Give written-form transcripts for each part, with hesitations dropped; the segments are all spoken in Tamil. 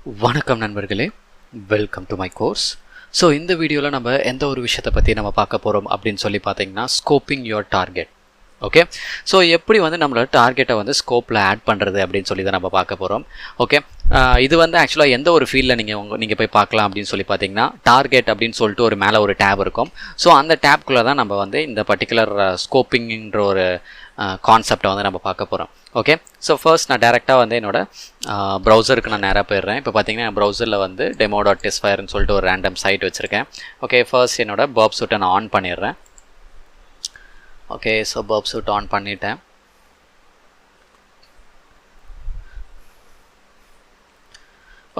வணக்கம் நண்பர்களே, welcome to my course. So இந்த வீடியோவில் நம்ம எந்த ஒரு விஷயத்தை பற்றி நம்ம பார்க்க போகிறோம் அப்படின்னு சொல்லி பார்த்தீங்கன்னா scoping your target. Okay, so எப்படி வந்து நம்மளோட டார்கெட்டை வந்து ஸ்கோப்பில் ஆட் பண்ணுறது அப்படின்னு சொல்லி தான் நம்ம பார்க்க போகிறோம். ஓகே, இது வந்து ஆக்சுவலாக எந்த ஒரு ஃபீல்டில் நீங்கள் போய் பார்க்கலாம் அப்படின்னு சொல்லி பார்த்தீங்கன்னா டார்கெட் அப்படின்னு சொல்லிட்டு ஒரு மேலே ஒரு டேப் இருக்கும். ஸோ அந்த டேப்குள்ளே தான் நம்ம வந்து இந்த பர்டிகுலர் ஸ்கோப்பிங்கிற ஒரு கான்செப்டை வந்து நம்ம பார்க்க போகிறோம். ஓகே, ஸோ ஃபர்ஸ்ட் நான் டேரெக்டாக வந்து என்னோட ப்ரௌசருக்கு நான் நேராக போயிடுறேன். இப்போ பார்த்தீங்கன்னா என் ப்ரௌசரில் வந்து demo.testfire சொல்லிட்டு ஒரு ரேண்டம் சைட் வச்சுருக்கேன். ஓகே, ஃபர்ஸ்ட் என்னோட பர்ப் சூட்டை நான் ஆன் பண்ணிடுறேன். ஓகே, ஸோ பர்ப் சூட் ஆன் பண்ணிட்டேன்.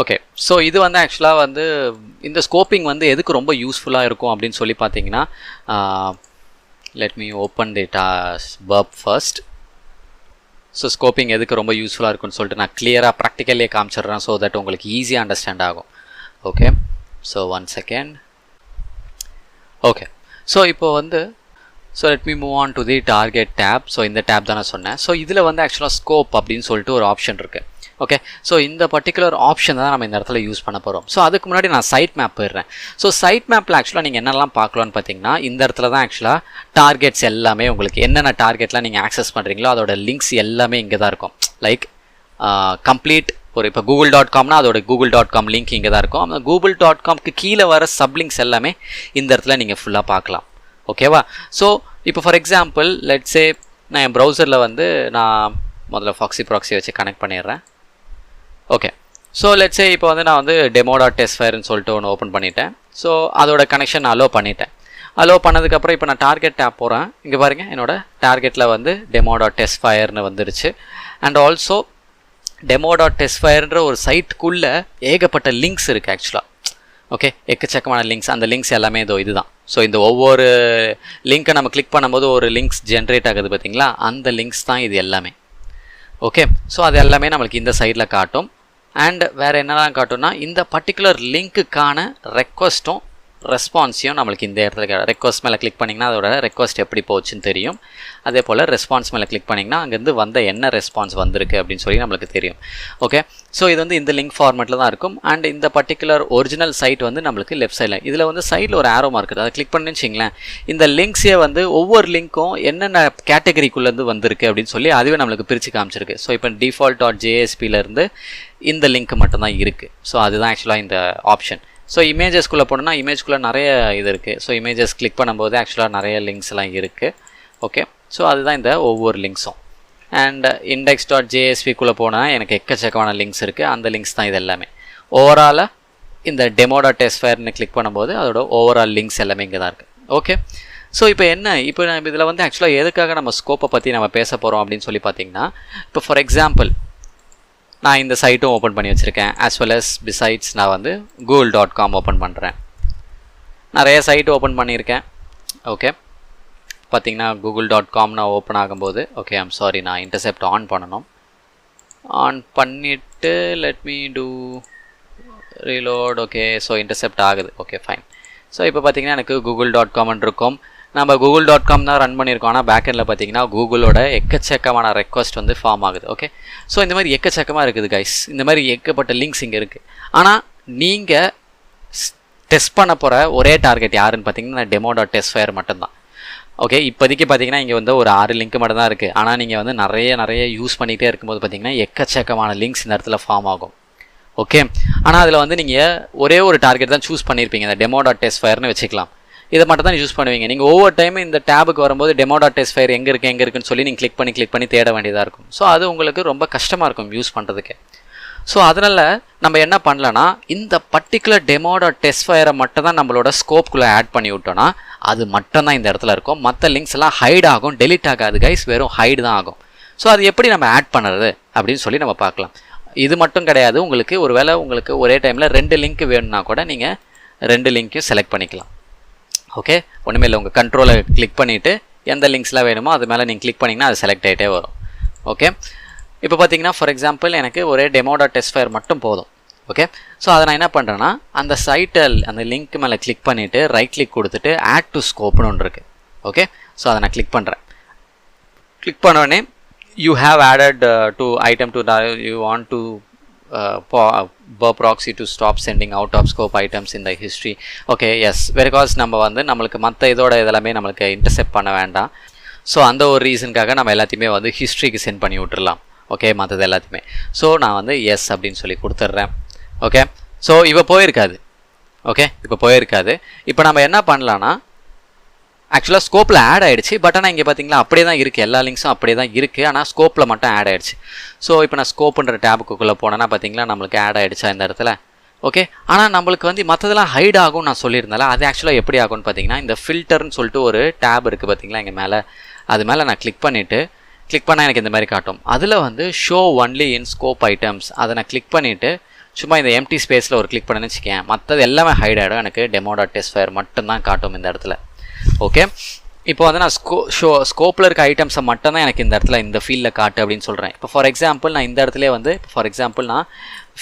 ஓகே, ஸோ இது வந்து ஆக்சுவலாக வந்து இந்த ஸ்கோப்பிங் வந்து எதுக்கு ரொம்ப யூஸ்ஃபுல்லாக இருக்கும் அப்படின்னு சொல்லி பார்த்தீங்கன்னா, let me open the burp first. So scoping எதுக்கு ரொம்ப யூஸ்ஃபுல்லாக இருக்குன்னு சொல்லிட்டு நான் கிளியராக ப்ராக்டிக்கல்லே காமிச்சிடுறேன், ஸோ தட் உங்களுக்கு ஈஸியாக அண்டர்ஸ்டாண்ட் ஆகும். Okay, so 1 second. Okay, so இப்போ வந்து let me move on to the target tab. So இந்த டேப் தான் நான் சொன்னேன். ஸோ இதில் வந்து ஆக்சுவலாக ஸ்கோப் அப்படின்னு சொல்லிட்டு ஒரு ஆப்ஷன் இருக்குது. ஓகே, ஸோ இந்த பர்டிகுலர் ஆப்ஷன் தான் நம்ம இந்த இடத்துல யூஸ் பண்ண போகிறோம். ஸோ அதுக்கு முன்னாடி நான் சைட் மேப் போயிடுறேன். ஸோ சைட் மேப்பில் ஆக்சுவலாக நீங்கள் என்னெல்லாம் பார்க்கலான்னு பார்த்தீங்கன்னா, இந்த இடத்துல தான் ஆக்சுவலாக டார்கெட்ஸ் எல்லாமே உங்களுக்கு என்னென்ன டார்கெட்லாம் நீங்கள் ஆக்சஸ் பண்ணுறீங்களோ அதோட லிங்க்ஸ் எல்லாமே இங்கே தான் இருக்கும். லைக் கம்ப்ளீட் ஒரு இப்போ google.comனா அதோட google.com லிங்க் இங்கே தான் இருக்கும். அந்த google.comக்கு கீழே வர சப்லிங்க்ஸ் எல்லாமே இந்த இடத்துல நீங்கள் ஃபுல்லாக பார்க்கலாம். ஓகேவா? ஸோ இப்போ ஃபார் எக்ஸாம்பிள் லெட்ஸே நான் என் ப்ரௌசரில் வந்து நான் முதல்ல ஃபாக்ஸி ப்ராக்ஸி வச்சு கனெக்ட் பண்ணிடுறேன். ஓகே, ஸோ லெட்ஸே இப்போ வந்து நான் வந்து demo.testfire சொல்லிட்டு ஒன்று ஓப்பன் பண்ணிட்டேன். ஸோ அதோட கனெக்ஷன் அலோவ் பண்ணிட்டேன். அலோவ் பண்ணதுக்கப்புறம் இப்போ நான் டார்கெட் டேப் போகிறேன். இங்கே பாருங்கள், என்னோட டார்கெட்டில் வந்து demo.testfire வந்துருச்சு. அண்ட் ஆல்சோ demo.testfire ஒரு சைட்டுக்குள்ளே ஏகப்பட்ட லிங்க்ஸ் இருக்குது ஆக்சுவலாக. ஓகே, எக்கச்சக்கமான லிங்க்ஸ். அந்த லிங்க்ஸ் எல்லாமே இதுதான். ஸோ இந்த ஒவ்வொரு லிங்க்கை நம்ம கிளிக் பண்ணும்போது ஒரு லிங்க்ஸ் ஜென்ரேட் ஆகுது பார்த்தீங்களா, அந்த லிங்க்ஸ் தான் இது எல்லாமே. ஓகே, ஸோ அது எல்லாமே நம்மளுக்கு இந்த சைடில் காட்டும். அண்ட் வேறு என்னெல்லாம் காட்டும்னா, இந்த பர்டிகுலர் லிங்க்குக்கான ரெக்வஸ்ட்டும் ரெஸ்பான்ஸையும் நம்மளுக்கு இந்த இடத்துல ரெக்வஸ்ட் மேலே கிளிக் பண்ணிங்கன்னா அதோட ரெக்வஸ்ட் எப்படி போச்சுன்னு தெரியும். அதே போல் ரெஸ்பான்ஸ் மேலே கிளிக் பண்ணிங்கன்னா அங்கேருந்து வந்த என்ன ரெஸ்பான்ஸ் வந்திருக்கு அப்படின்னு சொல்லி நம்மளுக்கு தெரியும். ஓகே, ஸோ இது வந்து இந்த லிங்க் ஃபார்மேட்டில் தான் இருக்கும். அண்ட் இந்த பர்டிகுலர் ஒரிஜினல் சைட் வந்து நம்மளுக்கு லெஃப்ட் சைடில் இதில் வந்து சைடில் ஒரு ஆரோ மார்க் இருக்குது. அதை கிளிக் பண்ணி வச்சிங்களேன், இந்த லிங்க்ஸே வந்து ஒவ்வொரு லிங்க்கும் என்னென்ன கேட்டகரிக்குள்ளேருந்து வந்திருக்கு அப்படின்னு சொல்லி அதுவே நம்மளுக்கு பிரித்து காமிச்சிருக்கு. ஸோ இப்போ default.jsp-லேருந்து இந்த லிங்க் மட்டும்தான் இருக்குது. ஸோ அதுதான் ஆக்சுவலாக இந்த ஆப்ஷன். ஸோ இமேஜஸ்குள்ளே போனோம்னா இமேஜ்குள்ளே நிறைய இது இருக்குது. ஸோ இமேஜஸ் கிளிக் பண்ணும்போது ஆக்சுவலாக நிறைய லிங்க்ஸ்லாம் இருக்குது. ஓகே, ஸோ அதுதான் இந்த ஒவ்வொரு லிங்க்ஸும். அண்ட் index.jsp-க்குள்ளே போனால் எனக்கு எக்கச்சக்கமான லிங்க்ஸ் இருக்குது. அந்த லிங்க்ஸ் தான் இது எல்லாமே. ஓவராலாக இந்த demo.testfire கிளிக் பண்ணும்போது அதோட ஓவரால் லிங்க்ஸ் எல்லாமே இங்கே தான் இருக்குது. ஓகே, ஸோ இப்போ நம்ம இதில் வந்து ஆக்சுவலாக எதுக்காக நம்ம ஸ்கோப்பை பற்றி நம்ம பேச போகிறோம் அப்படின்னு சொல்லி பார்த்தீங்கன்னா, இப்போ ஃபார் எக்ஸாம்பிள் நான் இந்த சைட்டும் ஓப்பன் பண்ணி வச்சுருக்கேன். ஆஸ் வெல் அஸ் பிசைட்ஸ் நான் வந்து google.com ஓப்பன் பண்ணுறேன். நிறைய சைட் ஓப்பன் பண்ணியிருக்கேன். ஓகே, பார்த்தீங்கன்னா google.com நான் ஓப்பன் ஆகும்போது ஓகே ஐம் சாரி, நான் இன்டர்செப்ட் ஆன் பண்ணணும். ஆன் பண்ணிவிட்டு let me do reload. Okay, so intercept ஆகுது. Okay fine. ஸோ இப்போ பார்த்தீங்கன்னா எனக்கு google.com இருக்கும். நம்ம google.com தான் ரன் பண்ணியிருக்கோம். ஆனால் பேக்கெண்டில் பார்த்தீங்கன்னா கூகுளோட எக்கச்சக்கமான ரெக்வஸ்ட் வந்து ஃபார்ம் ஆகுது. ஓகே, ஸோ இந்த மாதிரி எக்கச்சக்கமாக இருக்குது கைஸ். இந்த மாதிரி ஏகப்பட்ட லிங்க்ஸ் இங்கே இருக்குது. ஆனால் நீங்கள் டெஸ்ட் பண்ண போகிற ஒரே டார்கெட் யாருன்னு பார்த்தீங்கன்னா demo.testfire மட்டும்தான். ஓகே, இப்போதைக்கு பார்த்தீங்கன்னா இங்கே வந்து ஒரு 6 லிங்க் மட்டும் தான் இருக்குது. ஆனால் நீங்கள் வந்து நிறைய யூஸ் பண்ணிகிட்டே இருக்கும்போது பார்த்தீங்கன்னா எக்கச்சக்கமான லிங்க்ஸ் இந்த இடத்துல ஃபார்ம் ஆகும். ஓகே, ஆனால் அதில் வந்து நீங்கள் ஒரே ஒரு டார்கெட் தான் சூஸ் பண்ணியிருப்பீங்க. இந்த demo.testfire வச்சுக்கலாம். இதை மட்டும் தான் யூஸ் பண்ணுவீங்க. நீங்கள் ஒவ்வொரு டைமும் இந்த டேபுக்கு வரும்போது demo.testfire எங்கே இருக்குன்னு சொல்லி நீங்கள் கிளிக் பண்ணி தேட வேண்டியதாக இருக்கும். ஸோ அது உங்களுக்கு ரொம்ப கஷ்டமாக இருக்கும் யூஸ் பண்ணுறதுக்கு. ஸோ அதனால் நம்ம என்ன பண்ணலன்னா, இந்த பர்டிகுலர் demo.testfire மட்டும் தான் நம்மளோட ஸ்கோப்குள்ளே ஆட் பண்ணி விட்டோன்னா அது மட்டும் தான் இந்த இடத்துல இருக்கும். மற்ற லிங்க்ஸ் எல்லாம் ஹைட் ஆகும், டெலிட் ஆகாது கைஸ், வெறும் ஹைடு தான் ஆகும். ஸோ அது எப்படி நம்ம ஆட் பண்ணுறது அப்படின்னு சொல்லி நம்ம பார்க்கலாம். இது மட்டும் கிடையாது, உங்களுக்கு ஒரே டைமில் 2 லிங்க் வேணும்னா கூட நீங்கள் 2 லிங்க்கையும் செலக்ட் பண்ணிக்கலாம். ஓகே, ஒன்றுமே இல்லை, உங்கள் கண்ட்ரோலை கிளிக் பண்ணிவிட்டு எந்த லிங்க்ஸ்லாம் வேணுமோ அது மேலே நீங்கள் கிளிக் பண்ணிங்கன்னா அது செலக்ட் ஆகிட்டே வரும். ஓகே, இப்போ பார்த்தீங்கன்னா ஃபார் எக்ஸாம்பிள் எனக்கு ஒரே demo.testfire மட்டும் போதும். ஓகே, ஸோ அதை நான் என்ன பண்ணுறேன்னா, அந்த சைட்டில் அந்த லிங்க் மேலே கிளிக் பண்ணிவிட்டு ரைட் கிளிக் கொடுத்துட்டு ஆட் டு ஸ்கோப்னு ஒன்று இருக்குது. ஓகே, ஸோ அதை நான் கிளிக் பண்ணுறேன். கிளிக் பண்ணோடனே you have added to item to you want to burp proxy to stop sending out of scope items in the history. Okay, yes, because நம்ம வந்து நம்மளுக்கு மற்ற இதோட இதெல்லாமே நம்மளுக்கு இன்டர்செப்ட் பண்ண வேண்டாம். ஸோ அந்த ஒரு ரீசனுக்காக நம்ம எல்லாத்தையுமே வந்து ஹிஸ்ட்ரிக்கு சென்ட் பண்ணி விட்டுடலாம். ஓகே, மற்றது எல்லாத்தையுமே. ஸோ நான் வந்து எஸ் அப்படின்னு சொல்லி கொடுத்துட்றேன். ஓகே, ஸோ இப்போ போயிருக்காது. ஓகே, இப்போ போயிருக்காது. இப்போ நம்ம என்ன பண்ணலான்னா, ஆக்சுவலாக ஸ்கோப்பில் ஆட் ஆகிடுச்சு. பட் ஆனால் இங்கே பார்த்தீங்களா அப்படியே தான் இருக்குது, எல்லா லிங்க்ஸும் அப்படியே தான் இருக்குது. ஆனால் ஸ்கோப்பில் மட்டும் ஆட் ஆகிடுச்சு. ஸோ இப்போ நான் ஸ்கோப்புன்ற டேபுக்குள்ளே போனேன்னா பார்த்தீங்களா நம்மளுக்கு ஆட் ஆகிடுச்சா இந்த இடத்துல. ஓகே, ஆனால் நம்மளுக்கு வந்து மற்றதெல்லாம் ஹைட் ஆகும்னு நான் சொல்லியிருந்தால அது ஆக்சுவலாக எப்படி ஆகும்னு பார்த்தீங்கன்னா, இந்த ஃபில்டர்னு சொல்லிட்டு ஒரு டேப் இருக்குது பார்த்தீங்களா இங்கே மேலே, அது மேலே நான் கிளிக் பண்ணால் எனக்கு இந்த மாதிரி காட்டும். அதில் வந்து show only in scope items அதை நான் கிளிக் பண்ணிவிட்டு சும்மா இந்த எம்டி ஸ்பேஸில் ஒரு கிளிக் பண்ணேன்னு வச்சுக்கேன், மற்றது எல்லாமே ஹைட் ஆகிடும். எனக்கு demo.testfire மட்டும்தான் காட்டும் இந்த இடத்துல. ஓகே, இப்போ வந்து நான் ஸ்கோப்பில் இருக்க ஐட்டம்ஸை மட்டும்தான் எனக்கு இந்த இடத்துல இந்த ஃபீல்டில் காட்டு அப்படின்னு சொல்கிறேன். இப்போ ஃபார் எக்ஸாம்பிள் நான் இந்த இடத்துல வந்து ஃபார் எக்ஸாம்பிள் நான்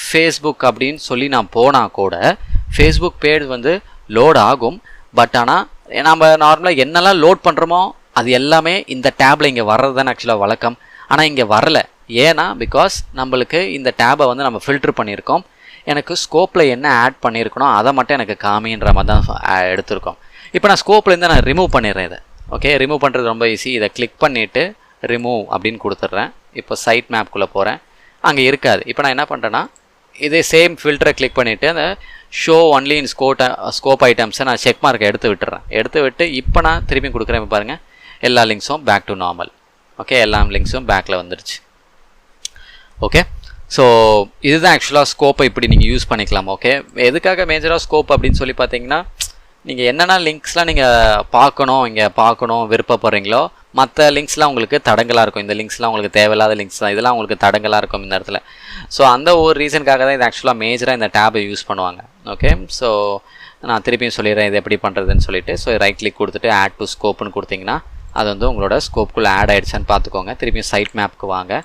ஃபேஸ்புக் அப்படின்னு சொல்லி நான் போனால் கூட ஃபேஸ்புக் பேஜ் வந்து லோட் ஆகும். பட் ஆனால் நம்ம நார்மலாக என்னெல்லாம் லோட் பண்ணுறோமோ அது எல்லாமே இந்த டேப்பில் இங்கே வர்றது தான் ஆக்சுவலாக வழக்கம். ஆனால் இங்கே வரல. ஏன்னா பிகாஸ் நம்மளுக்கு இந்த டேபை வந்து நம்ம ஃபில்டர் பண்ணியிருக்கோம். எனக்கு ஸ்கோப்பில் என்ன ஆட் பண்ணியிருக்கணும் அதை மட்டும் எனக்கு காமின்ற மாதிரி தான் எடுத்திருக்கோம். இப்போ நான் ஸ்கோப்லேருந்து நான் ரிமூவ் பண்ணிடுறேன் இதை. ஓகே, ரிமூவ் பண்ணுறது ரொம்ப ஈஸி. இதை கிளிக் பண்ணிவிட்டு ரிமூவ் அப்படின்னு கொடுத்துட்றேன். இப்போ சைட் மேப்குள்ளே போகிறேன், அங்கே இருக்காது. இப்போ நான் என்ன பண்ணுறேன்னா இதே சேம் ஃபில்டரை கிளிக் பண்ணிவிட்டு அந்த ஷோ ஒன்லி இன் ஸ்கோப் ஐட்டம்ஸை நான் செக் மார்க்கை எடுத்து விட்டு இப்போ நான் திரும்பி கொடுக்குறேன். இப்போ பாருங்கள் எல்லா லிங்க்ஸும் பேக் டு நார்மல். ஓகே, எல்லா லிங்க்ஸும் பேக்கில் வந்துடுச்சு. ஓகே, ஸோ இதுதான் ஆக்சுவலாக ஸ்கோப்பை இப்படி நீங்கள் யூஸ் பண்ணிக்கலாம். ஓகே, எதுக்காக மேஜராக ஸ்கோப் அப்படின்னு சொல்லி பார்த்தீங்கன்னா, நீங்கள் என்னென்ன லிங்க்ஸ்லாம் நீங்கள் பார்க்கணும் விருப்பப்படுறீங்களோ மற்ற லிங்க்ஸ்லாம் உங்களுக்கு தடங்கலாக இருக்கும். இந்த லிங்க்ஸ்லாம் உங்களுக்கு தேவையில்லாத லிங்க்ஸ் தான், இதெல்லாம் உங்களுக்கு தடங்கலாக இருக்கும் இந்த இடத்துல. ஸோ அந்த ஒரு ரீசனுக்காக தான் இது ஆக்சுவலாக மேஜராக இந்த டேபை யூஸ் பண்ணுவாங்க. ஓகே, ஸோ நான் திருப்பியும் சொல்லிடுறேன் இது எப்படி பண்ணுறதுன்னு சொல்லிட்டு. ஸோ ரைட் கிளிக் கொடுத்துட்டு ஆட் டு ஸ்கோப்புன்னு கொடுத்தீங்கன்னா அது வந்து உங்களோட ஸ்கோப்புக்குள்ளே ஆட் ஆகிடுச்சான்னு பார்த்துக்கோங்க. திருப்பியும் சைட் மேப்புக்கு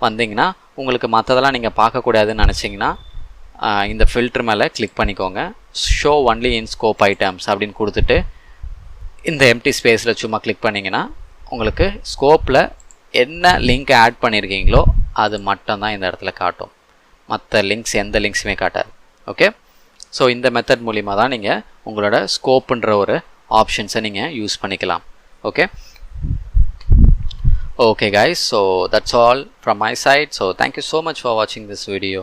வந்தீங்கன்னா உங்களுக்கு மற்றதெல்லாம் நீங்கள் பார்க்கக்கூடாதுன்னு நினச்சிங்கன்னா இந்த ஃபில்டர் மேலே கிளிக் பண்ணிக்கோங்க. Show only in scope items அப்படின்னு கொடுத்துட்டு இந்த எம்டி ஸ்பேஸில் சும்மா கிளிக் பண்ணிங்கன்னா உங்களுக்கு ஸ்கோப்பில் என்ன லிங்க் ஆட் பண்ணியிருக்கீங்களோ அது மட்டும்தான் இந்த இடத்துல காட்டும். மற்ற லிங்க்ஸ் எந்த லிங்க்ஸுமே காட்டாது. ஓகே, ஸோ இந்த மெத்தட் மூலிமா தான் நீங்கள் உங்களோட ஸ்கோப்புன்ற ஒரு ஆப்ஷன்ஸை நீங்கள் யூஸ் பண்ணிக்கலாம். Okay guys, so that's all from my side. So thank you so much for watching this video.